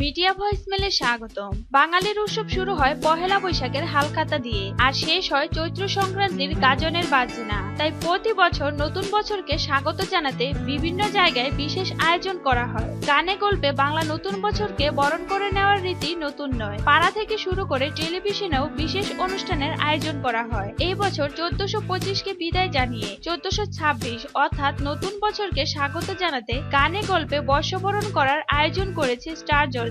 Media ভয়েসমেলে স্বাগতম। বাঙালির উৎসব শুরু হয় পহেলা বৈশাখের হালখাতা দিয়ে আর শেষ হয় চৈত্র সংক্রান্তির গাজনের বাজনা। তাই প্রতি বছর নতুন বছরকে স্বাগত জানাতে বিভিন্ন জায়গায় বিশেষ আয়োজন করা হয়। গানে গল্পে বাংলা নতুন বছরকে বরণ করে নেওয়ার রীতি নতুন নয়। পাড়া থেকে শুরু করে টেলিভিশনেও বিশেষ অনুষ্ঠানের আয়োজন করা হয়। এই বছর 1425কে বিদায় জানিয়ে 1426 অর্থাৎ নতুন বছরকে স্বাগত জানাতে গানে গল্পে বর্ষবরণ করার আয়োজন করেছে স্টার জলসা।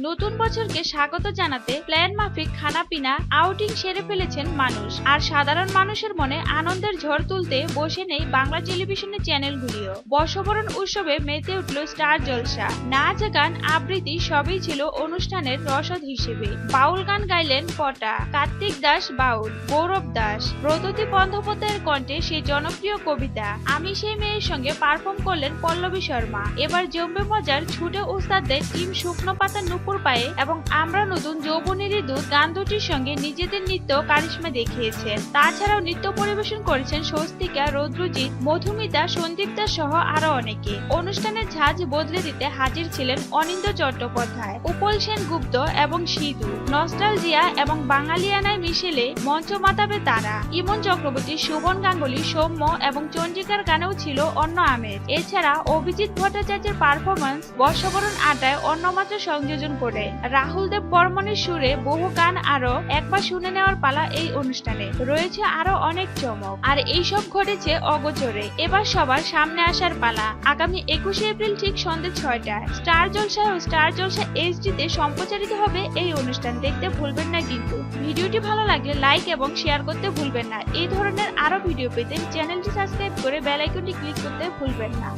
নতুন বছরকে স্বাগত জানাতে প্ল্যান মাফিক খানাপিনা আউটিং সেরে ফেলেছেন মানুষ। আর সাধারণ মানুষের মনে আনন্দের ঝড় তুলতে বসে নেই বাংলা টেলিভিশনের চ্যানেলগুলিও। বর্ষবরণ উৎসবে মেতে উঠল স্টার জলসা। নাচ গান আবৃত্তি সবই ছিল অনুষ্ঠানের রসদ হিসেবে। বাউল গান গাইলেন পটা, কার্তিক দাস বাউল, গৌরব দাস, ব্রততী বন্দ্যোপাধ্যায়ের কণ্ঠে সেই জনপ্রিয় কবিতা আমি সেই মেয়ের সঙ্গে পারফর্ম করলেন পল্লবী শর্মা। এবার জমবে মজার ছুটে উস্তাদদের টিম শুকনো পাতা নুপুর পায়ে এবং আমরা নতুন যৌবনেরই দূত গান দুটির সঙ্গে নিজেদের নৃত্য কারিশমা দেখিয়েছেন। তাছাড়াও নৃত্য পরিবেশন করেছেন স্বস্তিকা, রৌদ্রজিৎ, মধুমিতা, সন্দীপ দাস সহ আরো অনেকে। অনুষ্ঠানের ঝাঁজ বদলে দিতে হাজির ছিলেন অনিন্দ্য চট্টোপাধ্যায়, উপল সেন গুপ্ত এবং সিধু। নস্টালজিয়া এবং বাঙালিয়ানায় মিশেলে মঞ্চ মাতাবে তারা। ইমন চক্রবর্তী, শোভন গাঙ্গুলি, সৌম্য এবং চন্দ্রিকার গানেও ছিল অন্য আমেজ। এছাড়া অভিজিৎ ভট্টাচার্যের পারফরমেন্স বর্ষবরণ আড্ডায় অন্যমাত্র সংযোজন করে। রাহুল দেব বর্মনের সুরে বহু গান আরো একবার শুনে নেওয়ার পালা এই অনুষ্ঠানে। রয়েছে আরো অনেক চমক। আর এইসব ঘটেছে অগোচরে। এবার সবার সামনে আসার পালা। আগামী 21শে এপ্রিল ঠিক সন্ধ্যে 6টায় স্টার জলসা ও স্টার জলসা এইচডিতে সম্প্রচারিত হবে এই অনুষ্ঠান। দেখতে ভুলবেন না কিন্তু। ভিডিওটি ভালো লাগলে লাইক এবং শেয়ার করতে ভুলবেন না। এই ধরনের আরো ভিডিও পেতে চ্যানেলটি সাবস্ক্রাইব করে বেল আইকনটি ক্লিক করতে ভুলবেন না।